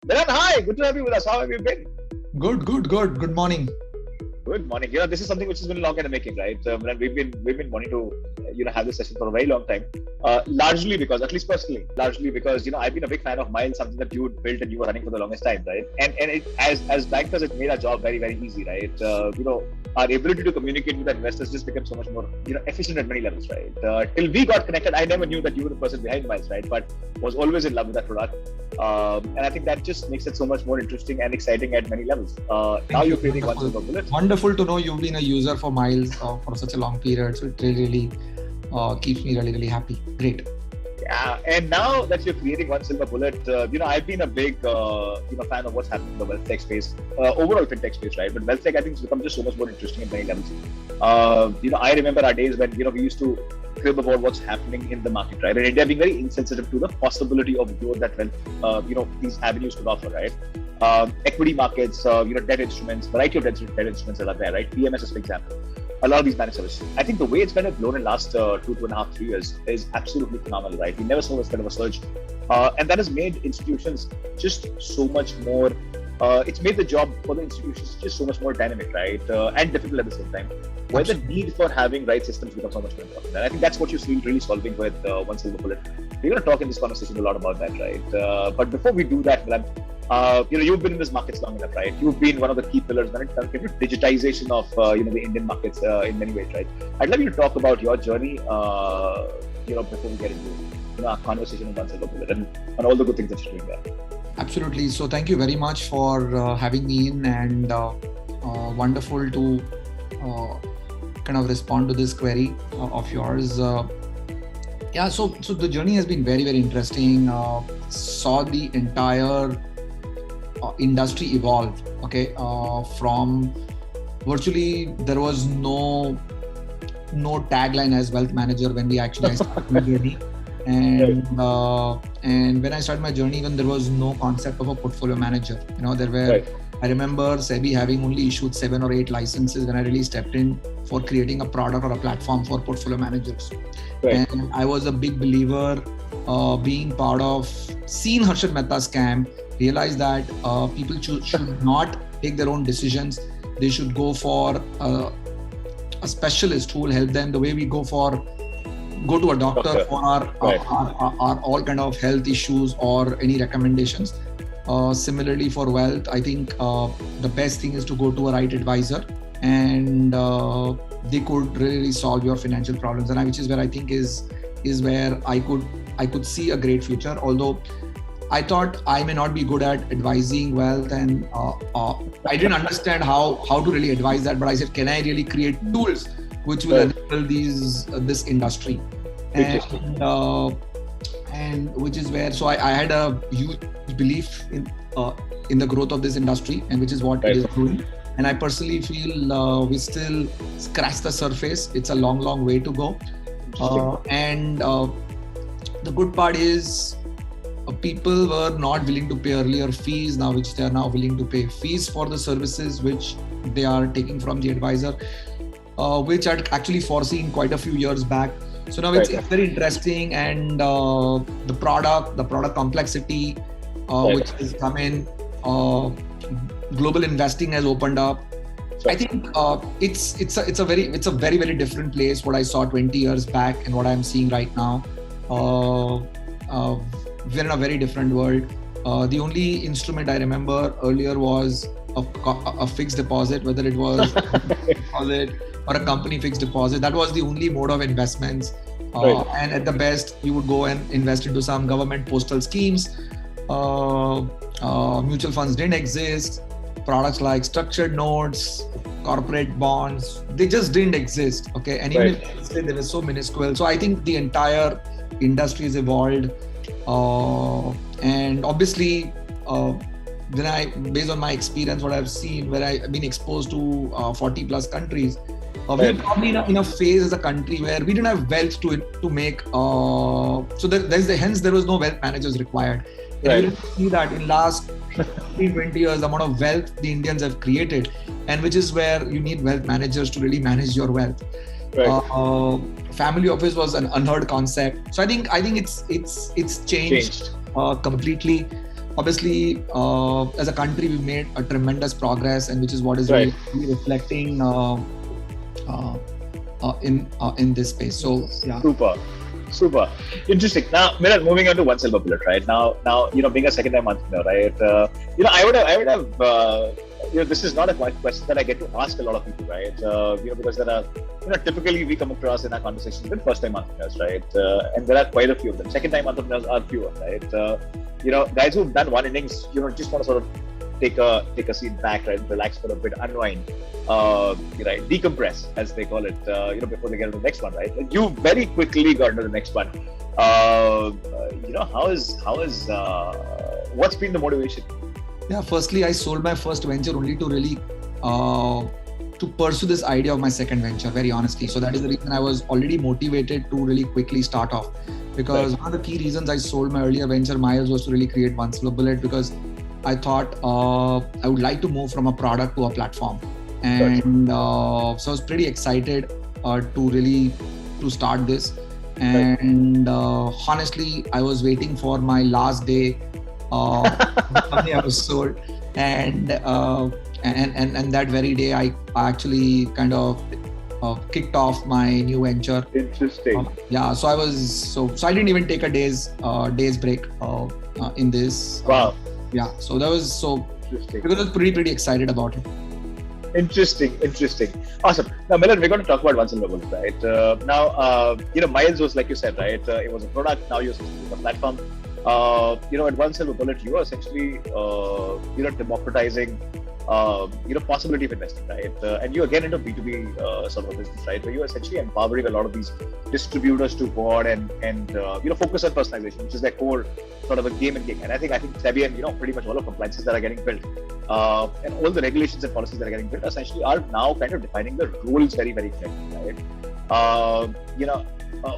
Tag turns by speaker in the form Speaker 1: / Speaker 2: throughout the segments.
Speaker 1: Milan, hi. Good to have you with us. How have you been?
Speaker 2: Good. Good morning.
Speaker 1: Good morning. This is something which has been long in the making, right? And we've been wanting to, have this session for a very long time. Largely because, at least personally, I've been a big fan of Miles, something that you built and you were running for the longest time, right? And it, as bankers, it made our job very very easy, right? Our ability to communicate with our investors just became so much more, efficient at many levels, right? Till we got connected, I never knew that you were the person behind Miles, right? But was always in love with that product. And I think that just makes it so much more interesting and exciting at many levels. Now you're creating 1SilverBullet.
Speaker 2: Wonderful to know you've been a user for Miles for such a long period. So it really keeps me really happy. Great.
Speaker 1: Yeah, and now that you're creating 1SilverBullet, I've been a big, fan of what's happening in the wealth tech space, overall fintech space, right? But wealth tech, I think, has become just so much more interesting in many levels. I remember our days when, we used to crib about what's happening in the market, right? And India being very insensitive to the possibility of growth that wealth, these avenues could offer, right? Equity markets, debt instruments, variety of debt instruments that are there, right? PMSs, for example. A lot of these managed services. I think the way it's kind of grown in the last 2.5, 3 years is absolutely phenomenal, right? We never saw this kind of a surge. And that has made institutions just so much more, it's made the job for the institutions just so much more dynamic, right? And difficult at the same time. Where the need for having right systems becomes so much more important. And I think that's what you're really solving with 1SilverBullet. We're going to talk in this conversation a lot about that, right? But before we do that, Milan, you've been in this markets long enough, right? You've been one of the key pillars when it comes to digitization of, the Indian markets in many ways, right? I'd love you to talk about your journey, before we get into our conversation on 1SilverBullet and all the good things that you're doing there.
Speaker 2: Absolutely. So thank you very much for having me in, and wonderful to kind of respond to this query of yours. So the journey has been very interesting. Saw the entire industry evolve. Okay, from virtually there was no tagline as wealth manager when we actually started my journey, and when I started my journey, even there was no concept of a portfolio manager. There were. Right. I remember SEBI having only issued 7 or 8 licenses when I really stepped in for creating a product or a platform for portfolio managers. Right. And I was a big believer, being part of seeing Harshad Mehta scam, realized that people should not take their own decisions. They should go for a specialist who will help them, the way we go to a doctor for our all kind of health issues or any recommendations. Similarly for wealth, I think the best thing is to go to a right advisor, and they could really solve your financial problems, and which is where I think is where I could see a great future. Although I thought I may not be good at advising wealth, and I didn't understand how to really advise that. But I said, can I really create tools which will enable this industry? And which is where, so I had a huge belief in the growth of this industry, and which is what it is doing. And I personally feel we still scratch the surface. It's a long way to go. And the good part is people were not willing to pay earlier fees, now which they are now willing to pay fees for the services which they are taking from the advisor, which I'd actually foreseen quite a few years back. So now it's very interesting, and the product complexity which has come in, global investing has opened up. I think it's a very different place what I saw 20 years back and what I'm seeing right now. We're in a very different world. The only instrument I remember earlier was a fixed deposit, whether it was a deposit or a company fixed deposit. That was the only mode of investments. And at the best, you would go and invest into some government postal schemes. Mutual funds didn't exist. Products like structured notes, corporate bonds, they just didn't exist. Okay, and even if they existed, they were so minuscule. So I think the entire industry has evolved, and obviously, based on my experience, what I've seen, where I've been exposed to 40 plus countries, we're probably in a phase as a country where we didn't have wealth to make. Hence there was no wealth managers required. And you see that in last 20 years, the amount of wealth the Indians have created, and which is where you need wealth managers to really manage your wealth. Family office was an unheard concept. So I think it's changed completely. obviously, as a country, we've made a tremendous progress, and which is what is
Speaker 1: Right.
Speaker 2: really reflecting in this space. So yeah.
Speaker 1: Super interesting. Now, Milan, moving on to 1SilverBullet, right? Now, being a second-time entrepreneur, right? I would have. This is not a question that I get to ask a lot of people, right? Because there are, typically we come across in our conversations with first-time entrepreneurs, right? And there are quite a few of them. Second-time entrepreneurs are fewer, right? Guys who've done one innings, just want to sort of take a seat back, right? Relax for a bit, unwind, right? Decompress, as they call it, before they get to the next one, right? You very quickly got into the next one. What's been the motivation?
Speaker 2: Yeah, firstly, I sold my first venture only to really to pursue this idea of my second venture, very honestly. So that is the reason I was already motivated to really quickly start off. Because one of the key reasons I sold my earlier venture, Miles, was to really create 1SilverBullet, because I thought I would like to move from a product to a platform. And so I was pretty excited to start this. And honestly, I was waiting for my last day I was sold, and that very day I actually kind of kicked off my new venture.
Speaker 1: Interesting.
Speaker 2: So I didn't even take a day's break in this.
Speaker 1: Wow.
Speaker 2: So that was
Speaker 1: interesting,
Speaker 2: because I was pretty excited about it.
Speaker 1: Interesting. Awesome. Now, Milan, we're going to talk about 1SilverBullet, right? Miles was, like you said, right? It was a product. Now you're a platform. At 1SilverBullet, you are essentially, democratizing, possibility of investing, right? And you again into B2B sort of a business, right? Where you're essentially empowering a lot of these distributors to go out and focus on personalization, which is their core sort of a game and gig. And I think SEBI and, pretty much all of compliances that are getting built, and all the regulations and policies that are getting built essentially are now kind of defining the rules very, very clearly, right?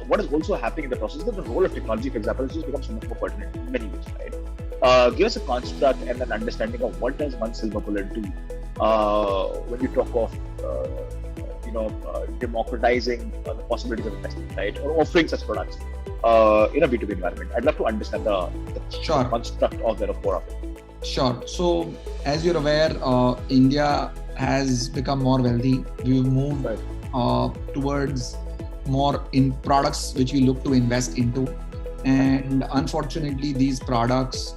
Speaker 1: What is also happening in the process is that the role of technology, for example, has just become so much more pertinent in many ways, right? Give us a construct and an understanding of what does 1SilverBullet do when you talk of, democratizing the possibilities of investing, right? Or offering such products in a B2B environment. I'd love to understand the construct of that, core of it.
Speaker 2: Sure. So, as you're aware, India has become more wealthy. We've moved towards more in products which we look to invest into, and unfortunately these products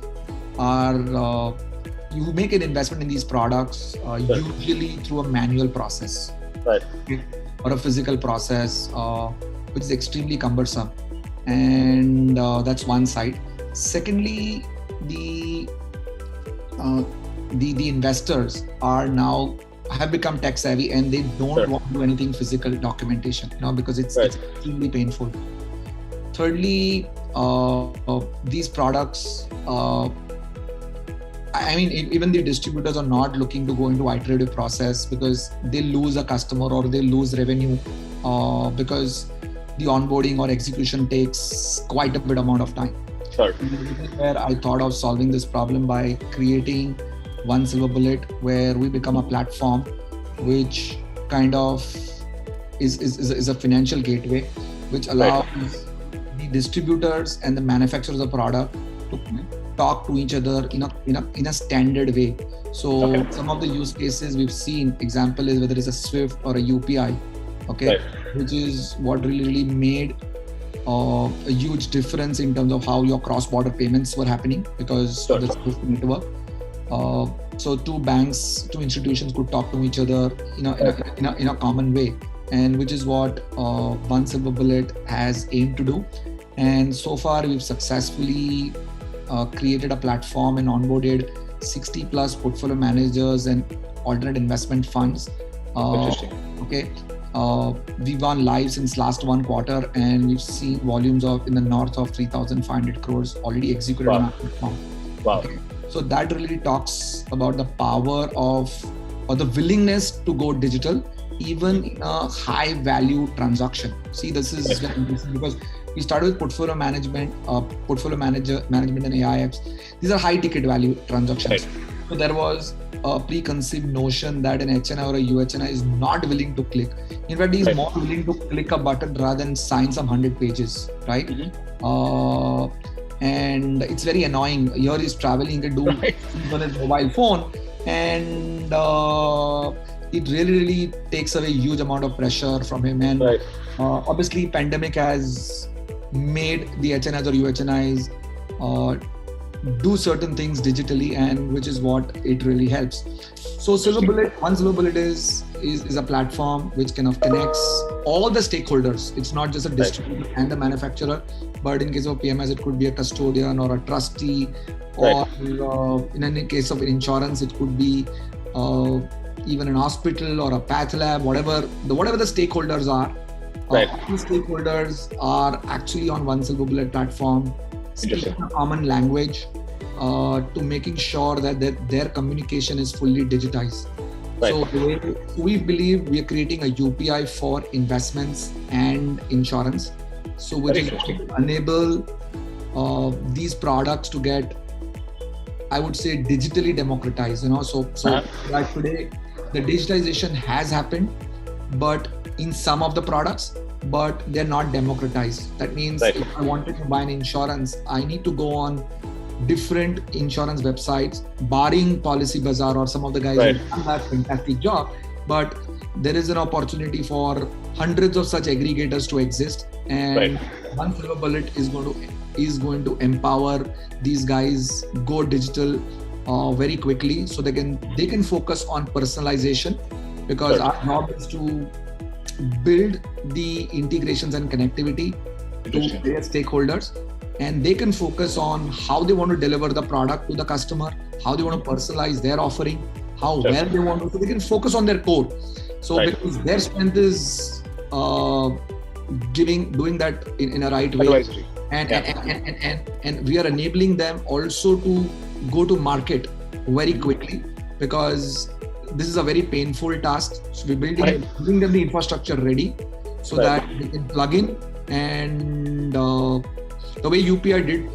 Speaker 2: are you make an investment in these products usually through a manual process, or a physical process which is extremely cumbersome, and that's one side. Secondly, the investors have become tech savvy, and they don't want to do anything physical documentation, because it's extremely painful. Thirdly, these products, even the distributors are not looking to go into iterative process, because they lose a customer or they lose revenue because the onboarding or execution takes quite a bit amount of time.
Speaker 1: Sure.
Speaker 2: This is where I thought of solving this problem by creating 1SilverBullet, where we become a platform which kind of is a financial gateway, which allows the distributors and the manufacturers of the product to talk to each other in a standard way. So some of the use cases we've seen, example is whether it's a SWIFT or a UPI, which is what really made a huge difference in terms of how your cross-border payments were happening, because of the SWIFT network. So two institutions could talk to each other in a common way, and which is what 1SilverBullet has aimed to do. And so far, we've successfully created a platform and onboarded 60 plus portfolio managers and alternate investment funds.
Speaker 1: Interesting.
Speaker 2: We've gone live since last 1 quarter, and we've seen volumes in the north of 3,500 crores already executed on our platform.
Speaker 1: Wow.
Speaker 2: So that really talks about the power or the willingness to go digital, even in a high value transaction. See, this is very interesting, because we started with portfolio management and AI apps. These are high ticket value transactions. So there was a preconceived notion that an HNI or a UHNI is not willing to click. In fact, he's more willing to click a button rather than sign some 100 pages, right? and it's very annoying. Here he's traveling to do
Speaker 1: Right.
Speaker 2: things on his mobile phone, and it really takes away huge amount of pressure from him. And
Speaker 1: Right.
Speaker 2: Obviously, pandemic has made the HNIs or UHNIs do certain things digitally, and which is what it really helps. So 1SilverBullet is a platform which kind of connects all the stakeholders. It's not just a distributor and the manufacturer, but in case of PMS, it could be a custodian or a trustee, or in any case of insurance, it could be even an hospital or a path lab, whatever the stakeholders are.
Speaker 1: Right.
Speaker 2: All stakeholders are actually on 1SilverBullet platform, speaking a common language to making sure that their communication is fully digitized.
Speaker 1: Right.
Speaker 2: So we believe we are creating a UPI for investments and insurance. So which is to enable these products to get, I would say, digitally democratized. So like today, the digitization has happened, but in some of the products, but they're not democratized. That means if I wanted to buy an insurance, I need to go on different insurance websites, barring Policy Bazaar or some of the guys who have done that fantastic job. But there is an opportunity for hundreds of such aggregators to exist, and 1SilverBullet is going to empower these guys go digital very quickly, so they can focus on personalization, because our job is to build the integrations and connectivity to their stakeholders, and they can focus on how they want to deliver the product to the customer, how they want to personalize their offering, how well they want to, so they can focus on their core. So because their strength is doing that in a right way, and we are enabling them also to go to market very quickly, because this is a very painful task. So we're building them the infrastructure ready so that they can plug in. And the way UPI did,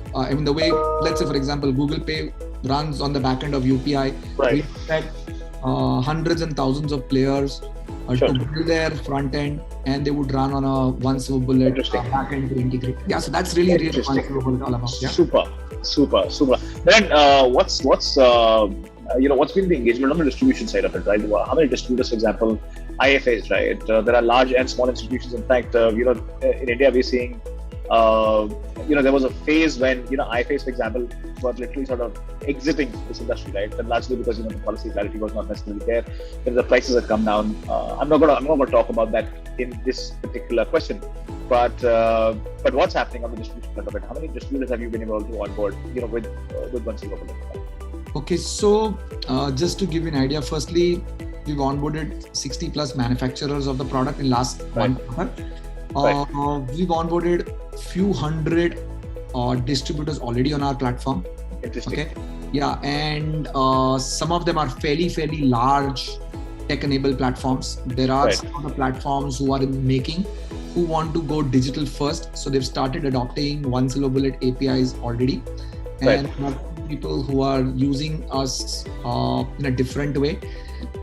Speaker 2: the way, let's say for example, Google Pay runs on the back end of UPI, we expect hundreds and thousands of players to build their front end, and they would run on a 1SilverBullet back end to integrate. Yeah, so that's really 1SilverBullet all about. Yeah.
Speaker 1: Super. Then what's been the engagement on the distribution side of it, right? How many distributors, for example, IFAs, right? There are large and small institutions. In fact, in India, we're seeing, there was a phase when, IFAs, for example, were literally sort of exiting this industry, right? And largely because, the policy clarity was not necessarily there. The prices had come down. I'm not going to talk about that in this particular question, but what's happening on the distribution front of it? How many distributors have you been able to onboard, with 1SilverBullet?
Speaker 2: Okay, so just to give you an idea, firstly, we've onboarded 60 plus manufacturers of the product in last 1 quarter. We've onboarded few hundred distributors already on our platform.
Speaker 1: Interesting.
Speaker 2: Okay. Yeah, and some of them are fairly large tech-enabled platforms. There are some of the platforms who are in making, who want to go digital first. So they've started adopting 1SilverBullet APIs already. And people who are using us in a different way.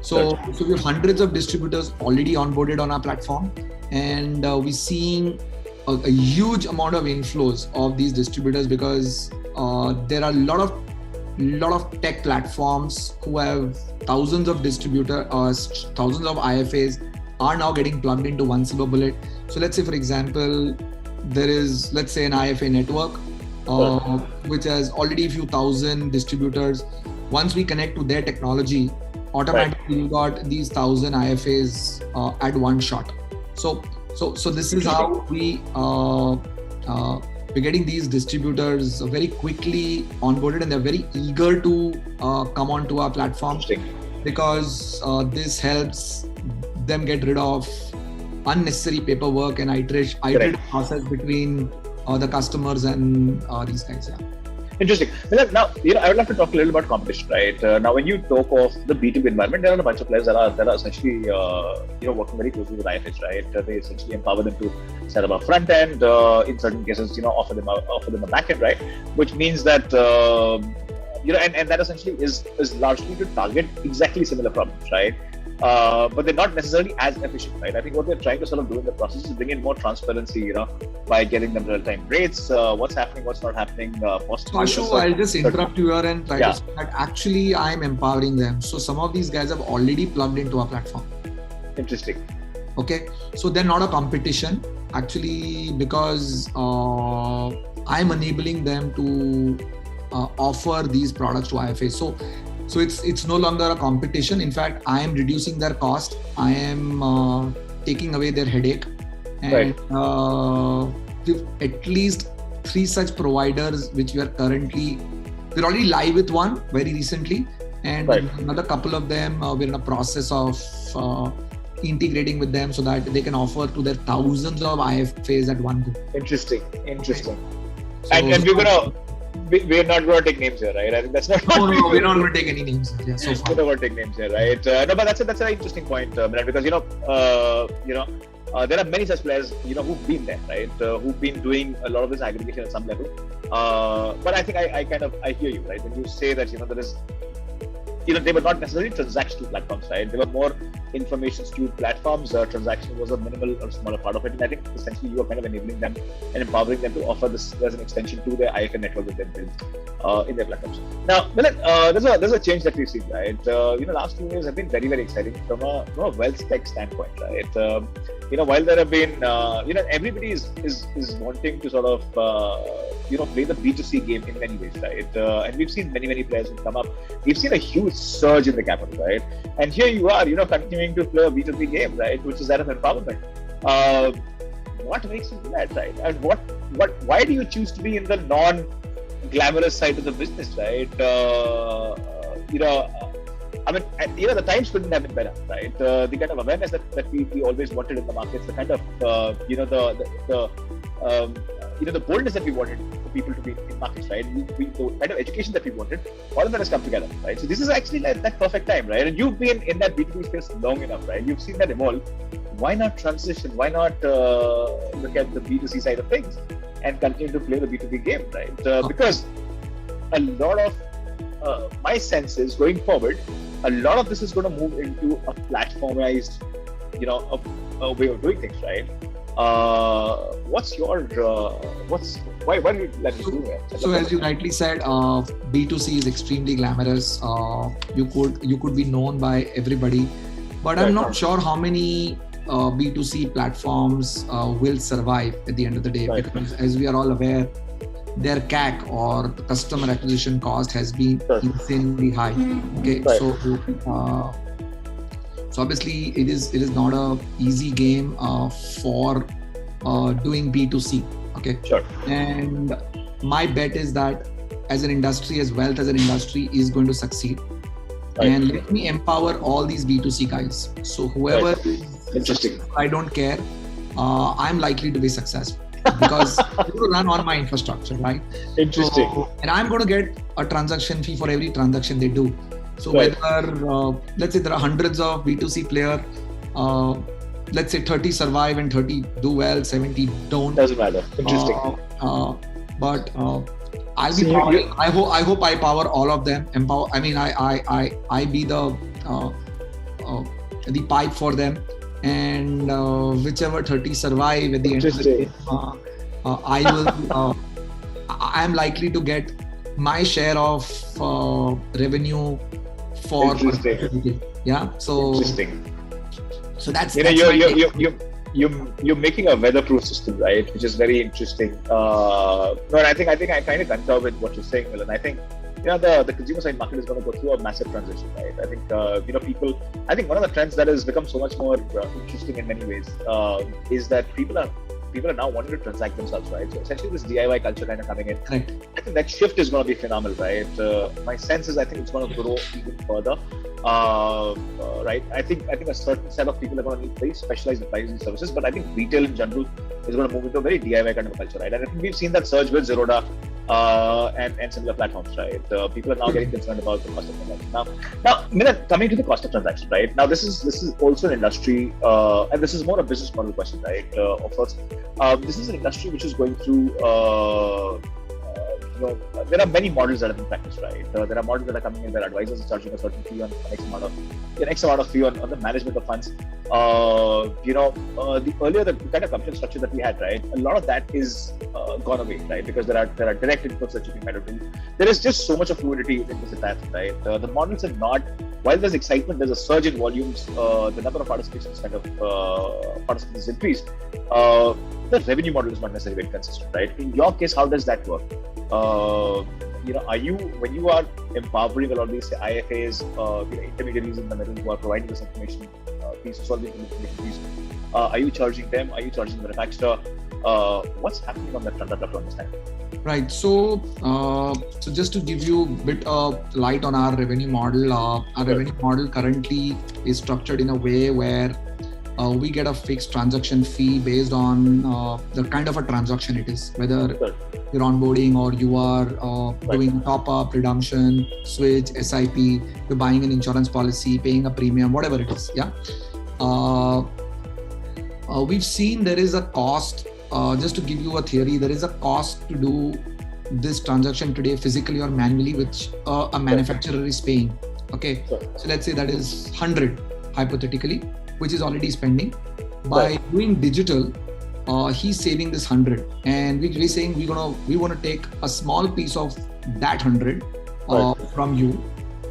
Speaker 2: So we have hundreds of distributors already onboarded on our platform, and we're seeing a huge amount of inflows of these distributors, because there are a lot of tech platforms who have thousands of distributors, thousands of IFAs are now getting plugged into 1SilverBullet. So let's say, for example, there is, let's say, an IFA network which has already a few thousand distributors. Once we connect to their technology, automatically you got these 1,000 IFAs at one shot. So this is how we're getting these distributors very quickly onboarded, and they're very eager to come onto our platform, because this helps them get rid of unnecessary paperwork and iterative process between the customers and these guys. Yeah.
Speaker 1: Interesting. Now, I would like to talk a little about competition, right? Now, when you talk of the B2B environment, there are a bunch of players that are essentially, working very closely with IFAs, right? They essentially empower them to set up a front end. In certain cases, offer them a back end, right? Which means that, and that essentially is largely to target exactly similar problems, right? but they're not necessarily as efficient, right? I think what they're trying to sort of do in the process is bring in more transparency, by getting them real-time rates, what's happening, what's not happening.
Speaker 2: So Ashu, I'll just interrupt you here and try to say that actually I'm empowering them. So some of these guys have already plugged into our platform.
Speaker 1: Interesting.
Speaker 2: Okay, so they're not a competition actually, because I'm enabling them to offer these products to IFAs. So it's no longer a competition. In fact, I am reducing their cost. I am taking away their headache, and we've at least 3 such providers which we're already live with one very recently, and another couple of them we're in a process of integrating with them so that they can offer to their thousands of IFAs at one go.
Speaker 1: Interesting. So, and we're not going to take names here, right? I think that's not.
Speaker 2: No, we're not going to take any names here. Yeah, so far.
Speaker 1: We're not going to take names here, right? No, but that's an interesting point, Milan, because there are many such players, who've been there, right? Who've been doing a lot of this aggregation at some level. But I think I hear you, right? When you say that there is. They were not necessarily transactional platforms, right? They were more information skewed platforms. Transaction was a minimal or smaller part of it. And I think essentially you are kind of enabling them and empowering them to offer this as an extension to their IFA network that they've built in their platforms. Now, Milan, there's a change that we've seen, right? Last 2 years have been very, very exciting from a wealth tech standpoint, right? While there have been, everybody is wanting to sort of, play the B2C game in many ways, right? And we've seen many players who come up. We've seen a huge surge in the capital, right? And here you are, continuing to play a B2B game, right? Which is that of empowerment. What makes you do that, right? And why do you choose to be in the non-glamorous side of the business, right? The times couldn't have been better, right? The kind of awareness that we always wanted in the markets, the kind of, the boldness that we wanted for people to be in markets, right? The kind of education that we wanted, all of that has come together, right? So this is actually that perfect time, right? And you've been in that B2B space long enough, right? You've seen that evolve. Why not transition? Why not look at the B2C side of things and continue to play the B2B game, right? Because a lot of my sense is going forward, a lot of this is going to move into a platformized, a way of doing things, right? What's your why did you let me do that?
Speaker 2: So as you rightly said, B2C is extremely glamorous. You could be known by everybody, but I'm not sure how many B2C platforms will survive at the end of the day, because as we are all aware, their CAC or customer acquisition cost has been insanely high. Okay, so obviously it is not a easy game for doing B2C. Okay.
Speaker 1: Sure.
Speaker 2: And my bet is that as an industry, as wealth as an industry is going to succeed. And let me empower all these B2C guys. So whoever is, I don't care. I'm likely to be successful because it will run on my infrastructure, right?
Speaker 1: Interesting.
Speaker 2: And I'm going to get a transaction fee for every transaction they do. So whether, let's say there are hundreds of B2C players, let's say 30 survive and 30 do well, 70 don't.
Speaker 1: Doesn't matter. Interesting.
Speaker 2: But I'll be powering. I hope I power all of them. Empower. I mean, I be the pipe for them, and whichever 30 survive at the end of the day, I will. I am likely to get my share of revenue for yeah. So
Speaker 1: interesting.
Speaker 2: So that's
Speaker 1: you're making a weatherproof system, right? Which is very interesting. I think I kind of concur with what you're saying, Milan. I think the consumer side market is going to go through a massive transition, right? I think people. I think one of the trends that has become so much more interesting in many ways is that people are now wanting to transact themselves, right? So essentially this DIY culture kind of coming in.
Speaker 2: Right.
Speaker 1: I think that shift is going to be phenomenal, right? My sense is I think it's going to grow even further, right? I think a certain set of people are going to need very specialized advisory services, but I think retail in general is going to move into a very DIY kind of a culture, right? And I think we've seen that surge with Zerodha and similar platforms, right? People are now getting concerned about the cost of transaction. Now, Milan, coming to the cost of transaction, right? Now, this is also an industry, and this is more a business model question, right? Of course, this is an industry which is going through there are many models that have been practiced, right? There are models that are coming in where advisors are charging a certain fee on X amount of fee on the management of funds. The earlier the kind of commission structure that we had, right? A lot of that is gone away, right? Because there are direct inputs that you can kind of do. There is just so much of fluidity in this entire thing, right? The models are not. While there's excitement, there's a surge in volumes. The number of participants participants increased. The revenue model is not necessarily very consistent, right? In your case, how does that work? Are you, when you are empowering a lot of these IFAs, intermediaries in the middle who are providing this information, solving the information piece, are you charging them? Are you charging the manufacturer? What's happening on that front? I'd love to understand.
Speaker 2: Right. So just to give you a bit of light on our revenue model, our revenue model currently is structured in a way where we get a fixed transaction fee based on the kind of a transaction it is, whether you're onboarding or you are doing top up, redemption, switch, SIP, you're buying an insurance policy, paying a premium, whatever it is. Yeah. We've seen there is a cost. Just to give you a theory, there is a cost to do this transaction today physically or manually, which a manufacturer is paying. Okay. So let's say that is 100 hypothetically, which is already spending. By doing digital, he's saving this 100, and we're saying we want to take a small piece of that 100 from you,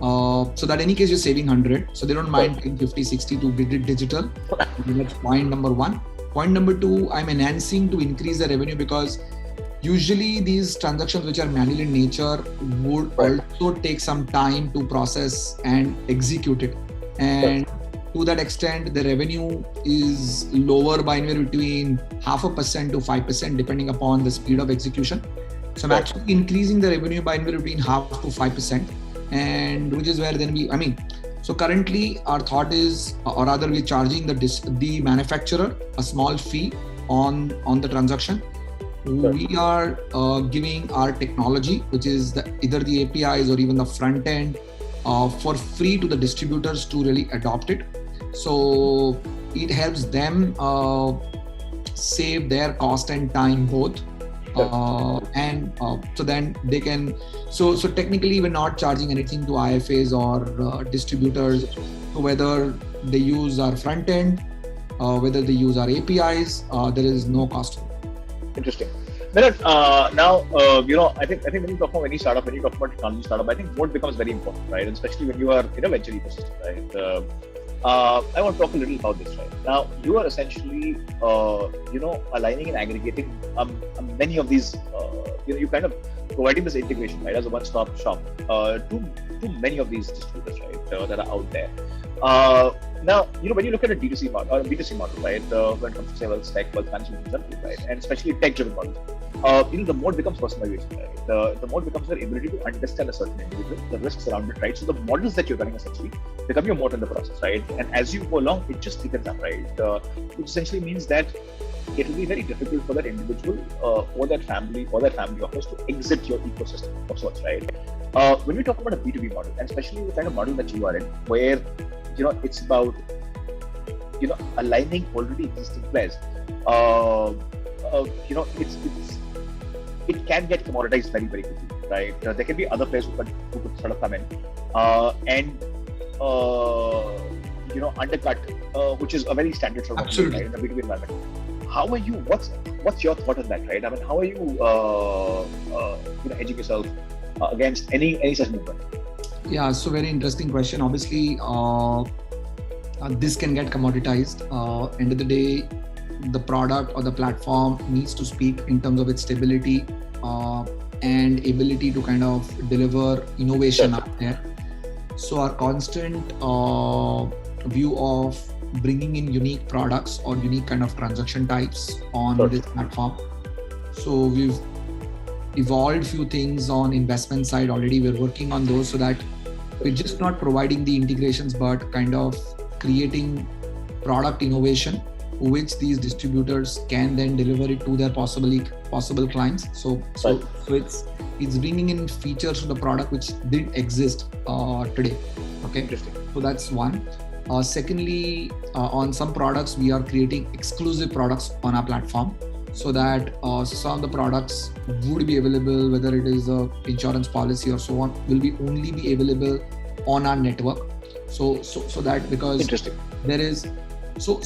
Speaker 2: so that any case you're saving 100, so they don't mind paying 50, 60 to get it digital. That's point number one. Point number two, I'm enhancing to increase the revenue, because usually these transactions which are manual in nature would also take some time to process and execute it, and to that extent, the revenue is lower by anywhere between 0.5% to 5%, depending upon the speed of execution. So I'm actually increasing the revenue by anywhere between 0.5% to 5%, and which is where then so currently our thought is, or rather we're charging the manufacturer a small fee on the transaction. We are giving our technology, which is either the APIs or even the front end, for free to the distributors to really adopt it. So it helps them save their cost and time both, and so then they can. So technically, we're not charging anything to IFAs or distributors. So whether they use our front end, whether they use our APIs, there is no cost.
Speaker 1: Interesting. Milan, now, I think when you talk about any startup, when you talk about technology startup, I think what becomes very important, right? And especially when you are in a venture ecosystem, right? I want to talk a little about this, right? Now, you are essentially, aligning and aggregating many of these, you kind of providing this integration, right, as a one-stop shop to many of these distributors, right, that are out there. Now, when you look at a D2C model or a B2C model, right, when it comes to say, tech, management, right, and especially tech-driven models, the mode becomes personalization, right? The mode becomes your ability to understand a certain individual, the risks around it, right? So the models that you're running essentially become your moat in the process, right? And as you go along, it just thickens up, right? Which essentially means that it will be very difficult for that individual or that family offers to exit your ecosystem of sorts, right? When we talk about a B2B model, and especially the kind of model that you are in, where it's about aligning already existing players. It can get commoditized very, very quickly, right? There can be other players who could sort of come in and undercut, which is a very standard sort of thing, right, in a B2B environment. How are you? What's your thought on that, right? I mean, how are you hedging yourself against any such movement?
Speaker 2: Yeah, so very interesting question. Obviously, this can get commoditized. End of the day, the product or the platform needs to speak in terms of its stability and ability to kind of deliver innovation out there. So our constant view of bringing in unique products or unique kind of transaction types on this platform. So we've evolved few things on investment side already. We're working on those so that we're just not providing the integrations, but kind of creating product innovation, which these distributors can then deliver it to their possible clients. So it's bringing in features to the product which didn't exist today. Okay, so that's one. Secondly, on some products we are creating exclusive products on our platform. so that some of the products would be available, whether it is a insurance policy or so on, will be only be available on our network. So that because there is so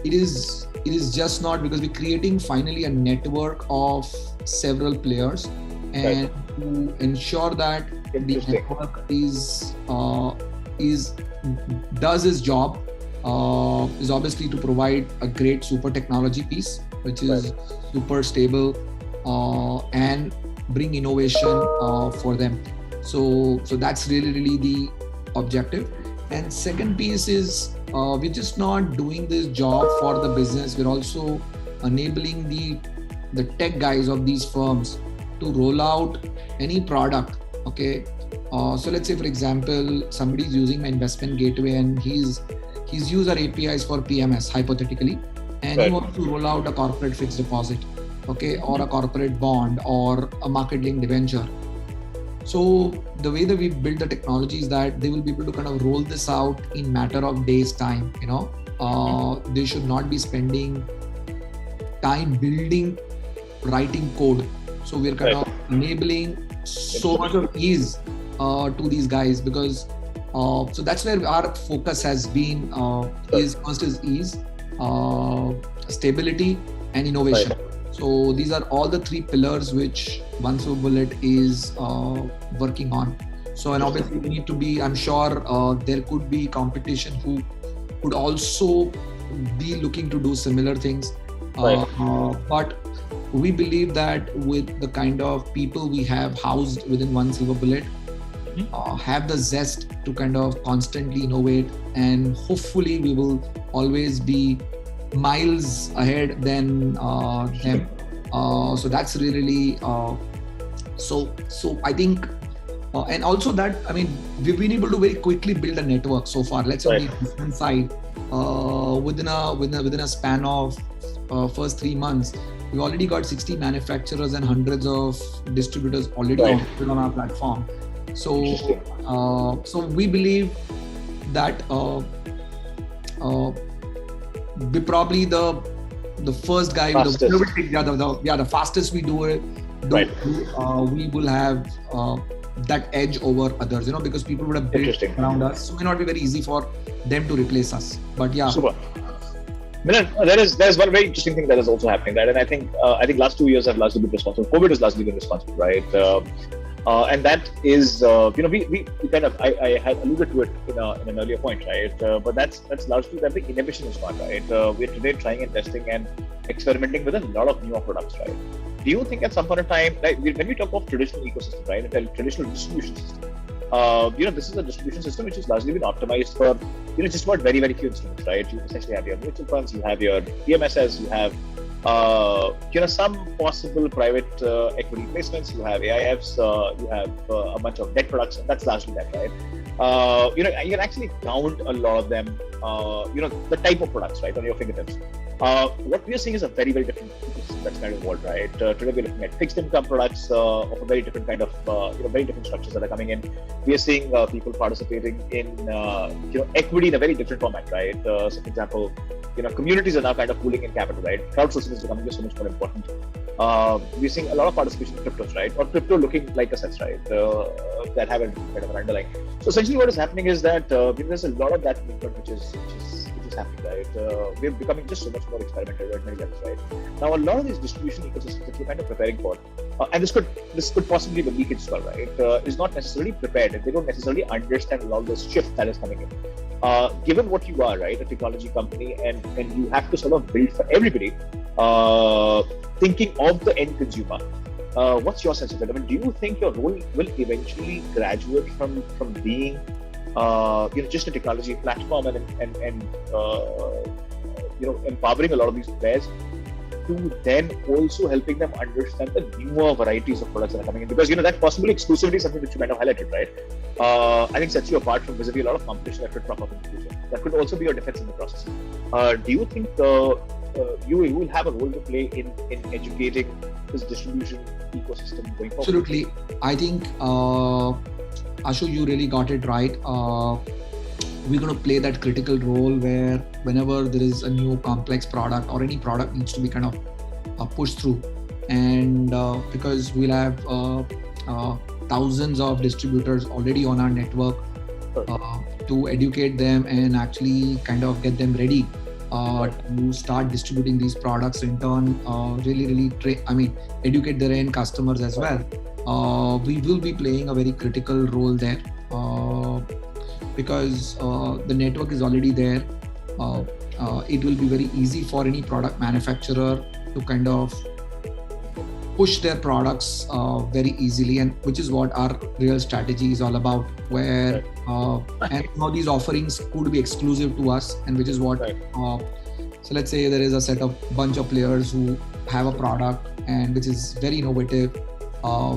Speaker 2: it is just not because we're creating finally a network of several players, and to ensure that the network is does its job is obviously to provide a great super technology piece which is super stable and bring innovation for them. So that's really the objective. And second piece is we're just not doing this job for the business, we're also enabling the tech guys of these firms to roll out any product. Okay, so let's say for example somebody's using my investment gateway and he's used our APIs for PMS hypothetically, and he wants to roll out a corporate fixed deposit, okay, or a corporate bond or a market linked debenture. So the way that we build the technology is that they will be able to kind of roll this out in matter of days time. They should not be spending time writing code. So we're kind of enabling so much of ease to these guys, because so that's where our focus has been. First is ease, stability, and innovation. So these are all the three pillars which 1SilverBullet is working on. So, and obviously we need to be, I'm sure there could be competition who could also be looking to do similar things. But we believe that with the kind of people we have housed within 1SilverBullet, have the zest to kind of constantly innovate, and hopefully we will always be miles ahead than them. So that's really so I think and also that, I mean, we've been able to very quickly build a network so far. Let's say on the investment side, within a span of first 3 months, we've already got 60 manufacturers and hundreds of distributors already on our platform. So so we believe that we're probably the first guy with the fastest we do it. We will have that edge over others, because people would have built around us, so it may not be very easy for them to replace us. But super.
Speaker 1: Milan, there's one very interesting thing that is also happening, right? And I think last 2 years have largely been responsible. COVID has largely been responsible, right? And that is, we kind of, I had alluded to it in an earlier point, right? But that's largely that the innovation is gone, right? We're today trying and testing and experimenting with a lot of newer products, right? Do you think at some point in time, like when we talk of traditional ecosystem, right, a traditional distribution system, this is a distribution system which has largely been optimized for, just about very, very few instruments, right? You essentially have your mutual funds, you have your PMSs, you have some possible private equity placements, you have AIFs, you have a bunch of debt products, and that's largely that, right? You can actually count a lot of them, the type of products, right, on your fingertips. What we are seeing is a very, very different ecosystem that's kind of evolved, right? Today we're looking at fixed income products of a very different kind of, very different structures that are coming in. We are seeing people participating in, equity in a very different format, right? So, for example, communities are now kind of pooling in capital, right? Crowdsourcing is becoming so much more important. We're seeing a lot of participation in cryptos, right? Or crypto looking like assets, right? That have a kind of an underlying. So essentially, what is happening is that there's a lot of that movement which is happening, right? We're becoming just so much more experimental at many levels, right? Now, a lot of these distribution ecosystems that we're kind of preparing for, and this could possibly be leakage as well, right? Is not necessarily prepared, and they don't necessarily understand a lot of this shift that is coming in. Given what you are, right, a technology company, and you have to sort of build for everybody, thinking of the end consumer. What's your sense of it? I mean, do you think your role will eventually graduate from being just a technology platform and empowering a lot of these players to then also helping them understand the newer varieties of products that are coming in? Because that possibly exclusivity is something which you might have highlighted, right? I think sets you apart from vis-a-vis a lot of competition that could crop up in the future. That could also be your defense in the process. Do you think you will have a role to play in educating this distribution ecosystem going forward?
Speaker 2: Absolutely. I think Ashu, you really got it right. We're going to play that critical role where whenever there is a new complex product or any product needs to be kind of push through. And because we'll have thousands of distributors already on our network, to educate them and actually kind of get them ready to start distributing these products, in turn really educate their end customers as well. We will be playing a very critical role there, because the network is already there. It will be very easy for any product manufacturer to kind of push their products very easily, and which is what our real strategy is all about, where and how these offerings could be exclusive to us, and which is what so let's say there is a set of bunch of players who have a product and which is very innovative.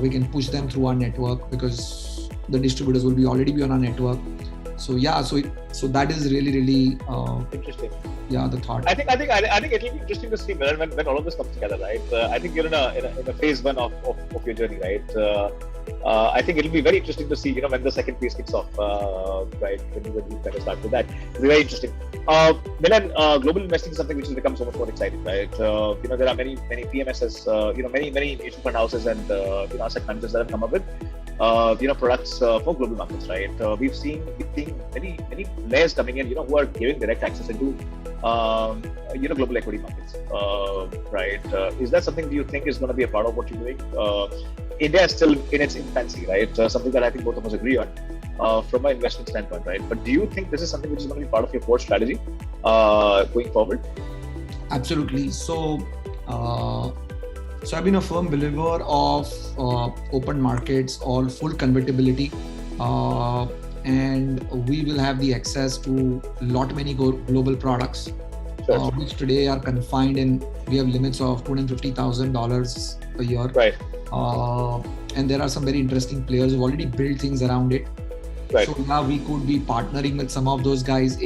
Speaker 2: We can push them through our network because the distributors will already be on our network. So that is really
Speaker 1: interesting.
Speaker 2: Yeah, the thought.
Speaker 1: I think it'll be interesting to see when all of this comes together, right? I think you're in a phase one of your journey, right? I think it'll be very interesting to see, when the second phase kicks off, right? When you kind of start with that, it'll be very interesting. Milan, global investing is something which has become so much more exciting, right? There are many PMSs, many mutual fund houses and asset managers that have come up with products for global markets, right? We've seen many players coming in, who are giving direct access into global equity markets, right? Is that something do you think is going to be a part of what you're doing? India is still in its infancy, right? Something that I think both of us agree on from an investment standpoint, right? But do you think this is something which is going to be part of your core strategy going forward?
Speaker 2: Absolutely. So I've been a firm believer of open markets or full convertibility, and we will have the access to many global products, which today are confined in. We have limits of $250,000 a year,
Speaker 1: right?
Speaker 2: And there are some very interesting players who've already built things around it.
Speaker 1: Right.
Speaker 2: So now we could be partnering with some of those guys,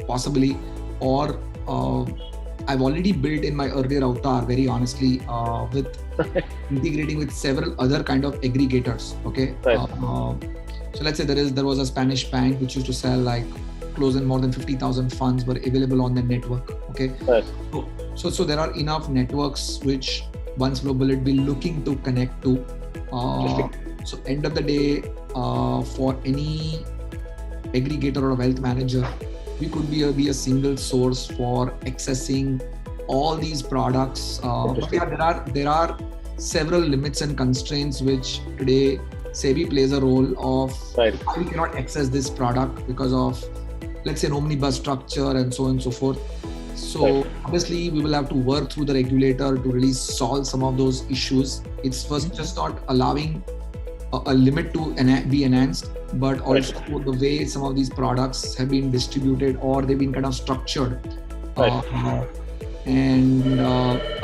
Speaker 2: possibly, or I've already built in my earlier avatar, very honestly, with integrating with several other kind of aggregators. Okay.
Speaker 1: Right.
Speaker 2: So let's say there was a Spanish bank which used to sell close in more than 50,000 funds were available on the network. Okay.
Speaker 1: Right.
Speaker 2: So there are enough networks which 1SilverBullet will be looking to connect to. So end of the day, for any aggregator or a wealth manager, we could be a single source for accessing all these products. But yeah, there are several limits and constraints which today SEBI plays a role of.
Speaker 1: Right.
Speaker 2: We cannot access this product because of, let's say, an omnibus structure and so on and so forth. So obviously we will have to work through the regulator to really solve some of those issues. It's first just not allowing a limit to be enhanced, but also the way some of these products have been distributed or they've been kind of structured. And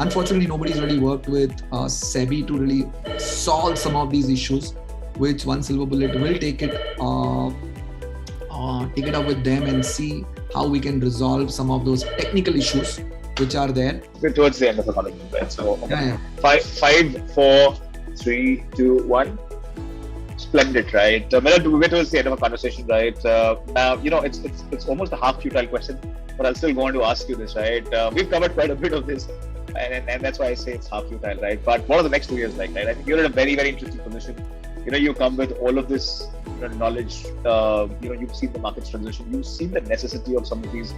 Speaker 2: unfortunately, nobody's really worked with SEBI to really solve some of these issues, which 1SilverBullet will take it up with them and see how we can resolve some of those technical issues which are there.
Speaker 1: We're towards the end of the conversation, right? So 5, 4, 3, 2, 1. Splendid, right? We're towards the end of a conversation, right? Now, it's almost a half futile question, but I'll still go on to ask you this, right? We've covered quite a bit of this, and that's why I say it's half futile, right? But what are the next 2 years like, right? I think you're in a very, very interesting position. You come with all of this knowledge. You've seen the market's transition. You've seen the necessity of some of these,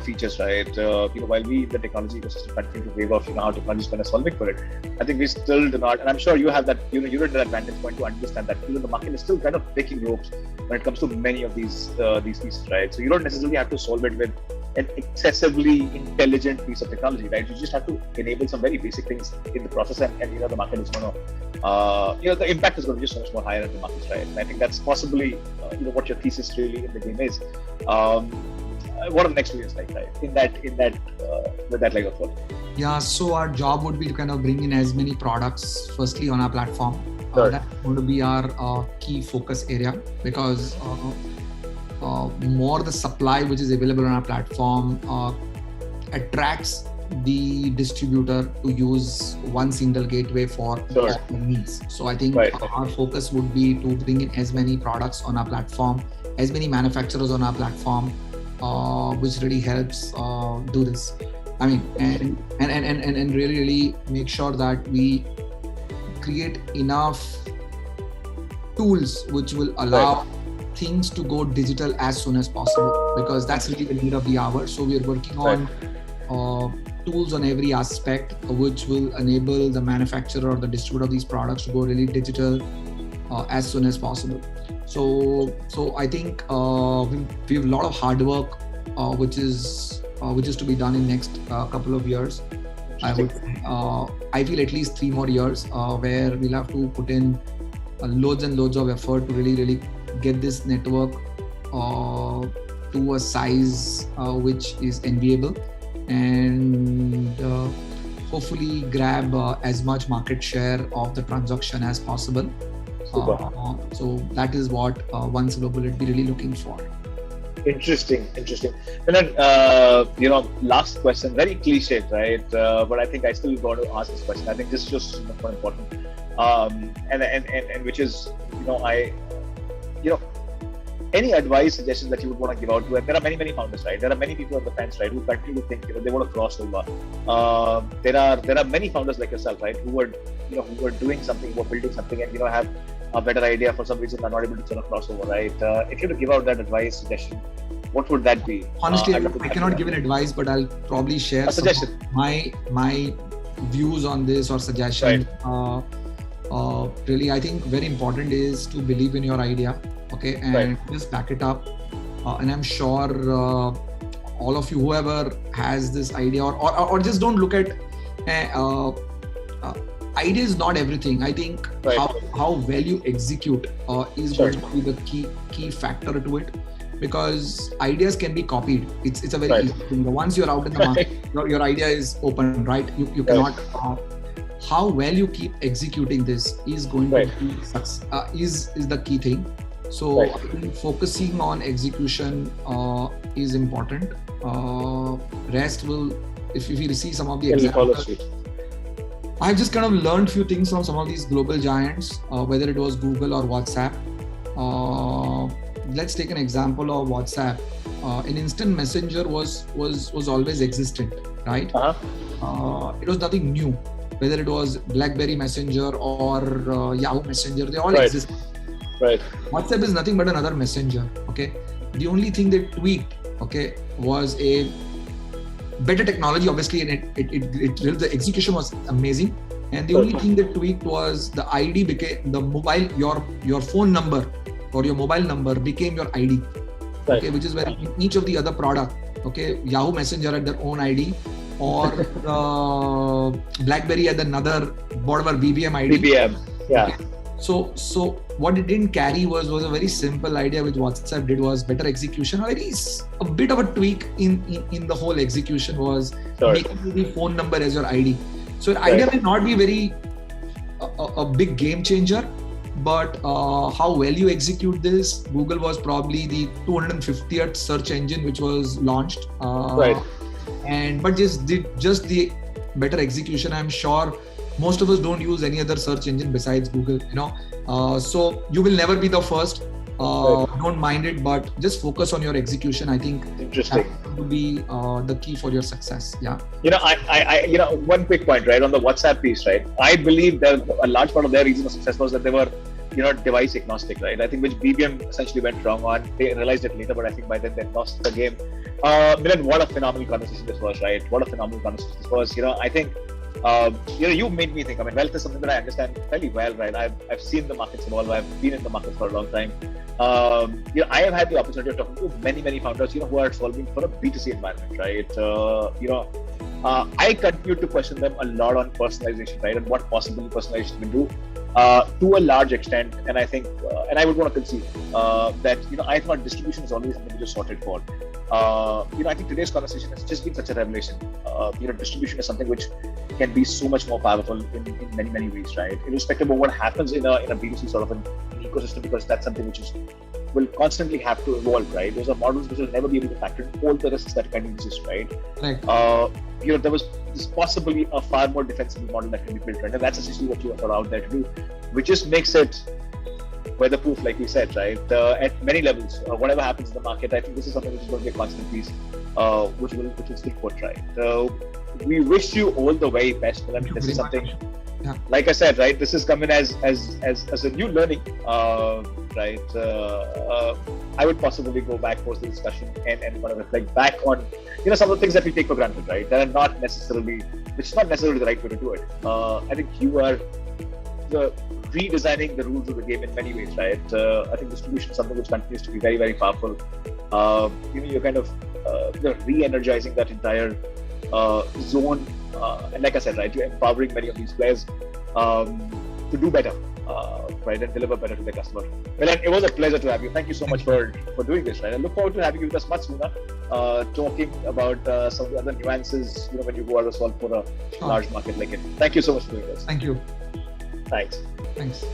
Speaker 1: features, right? While we in the technology ecosystem continue to wave off, how technology is kind of solving for it. I think we still do not, and I'm sure you have that. You're at that vantage point to understand that the market is still kind of breaking ropes when it comes to many of these pieces, right? So you don't necessarily have to solve it with an excessively intelligent piece of technology, right? You just have to enable some very basic things in the process, and the market is going to, the impact is going to be just so much more higher in the markets, right? And I think that's possibly, what your thesis really in the game is. What are the next 2 years like, right? In that with that leg of work.
Speaker 2: Yeah, so our job would be to kind of bring in as many products firstly on our platform. That's going to be our key focus area, because more the supply which is available on our platform attracts the distributor to use one single gateway for all needs. So I think our focus would be to bring in as many products on our platform, as many manufacturers on our platform, which really helps do this. I mean, and really make sure that we create enough tools which will allow things to go digital as soon as possible, because that's really the need of the hour. So we are working on tools on every aspect which will enable the manufacturer or the distributor of these products to go really digital as soon as possible. So I think we have a lot of hard work which is to be done in next couple of years. I feel at least 3 more years where we'll have to put in loads and loads of effort to really get this network to a size which is enviable, and hopefully grab as much market share of the transaction as possible. So that is what 1SilverBullet be really looking for.
Speaker 1: Interesting. And then, last question, very cliched, right? But I think I still want to ask this question. I think this is just much more important. And which is, any advice, suggestions that you would want to give out to, and there are many founders, right? There are many people on the fence, right, who continue to think, they want to cross over. There are many founders like yourself, right, who are doing something, who are building something, and have a better idea. For some reason, are not able to sort of cross over, right? If you were to give out that advice, suggestion, what would that be?
Speaker 2: Honestly, I cannot give an advice, but I'll probably share
Speaker 1: a suggestion.
Speaker 2: my views on this or suggestion.
Speaker 1: Right.
Speaker 2: Really, I think very important is to believe in your idea, okay, and just back it up. And I'm sure all of you, whoever has this idea, or just don't look at idea is not everything. I think how well you execute is going to be the key factor to it, because ideas can be copied. It's a very easy thing. Once you're out in the market, your idea is open, right? You cannot. How well you keep executing this is going to be is the key thing. So I think focusing on execution is important. Rest will, if you see some of the examples, I've just kind of learned few things from some of these global giants, whether it was Google or WhatsApp. Let's take an example of WhatsApp. An instant messenger was always existent, right? It was nothing new. Whether it was BlackBerry Messenger or Yahoo Messenger, they all exist.
Speaker 1: Right.
Speaker 2: WhatsApp is nothing but another messenger. Okay. The only thing they tweaked, okay, was a better technology, obviously, and the execution was amazing. And the only thing they tweaked was the ID became the mobile, your phone number or your mobile number became your ID. Okay, which is where in each of the other product, okay, Yahoo Messenger had their own ID, or BlackBerry had another whatever BBM ID.
Speaker 1: BBM, yeah.
Speaker 2: Okay. So what it didn't carry was a very simple idea which WhatsApp did was better execution. A bit of a tweak in the whole execution was making the phone number as your ID. So the idea may not be very a big game changer, but how well you execute this. Google was probably the 250th search engine which was launched. But just the better execution. I'm sure most of us don't use any other search engine besides Google, so you will never be the first. Don't mind it, but just focus on your execution. I think that will be the key for your success. Yeah.
Speaker 1: I one quick point, right, on the WhatsApp piece, right? I believe that a large part of their reason of success was that they were, device agnostic, right? I think which BBM essentially went wrong on. They realized it later, but I think by then they lost the game. Milan, what a phenomenal conversation this was, right? What a phenomenal conversation this was. I think. You made me think. I mean, wealth is something that I understand fairly well, right? I've seen the markets evolve. I've been in the markets for a long time. I have had the opportunity of talking to many founders, who are solving for a B2C environment, right? I continue to question them a lot on personalization, right, and what possibly personalization can do to a large extent. And I think, and I would want to concede that I thought distribution is always something which is sorted for. I think today's conversation has just been such a revelation. Distribution is something which can be so much more powerful in many ways, right? Irrespective of what happens in a B2C sort of an ecosystem, because that's something which will constantly have to evolve, right? Those are models which will never be able to factor in all the risks that can exist, right? There's possibly a far more defensible model that can be built, right? And that's essentially what you are out there to do, which just makes it weatherproof, like we said, right? At many levels, whatever happens in the market, I think this is something which is going to be a constant piece, which will stick put, right? So we wish you all the very best, Milan. This is something, like I said, right? This is coming as a new learning, right? I would possibly go back post the discussion and kind of reflect back on, some of the things that we take for granted, right? That are not necessarily, which is not necessarily the right way to do it. I think you are redesigning the rules of the game in many ways, right? I think distribution is something which continues to be very, very powerful. You're kind of re-energizing that entire zone, and like I said, right, you're empowering many of these players to do better, right, and deliver better to their customer. Milan, it was a pleasure to have you. Thank you so much for doing this, right? I look forward to having you with us much sooner, talking about some of the other nuances, when you go out to solve for a large market like it. Thank you so much for doing this.
Speaker 2: Thank you.
Speaker 1: Thanks.
Speaker 2: Thanks.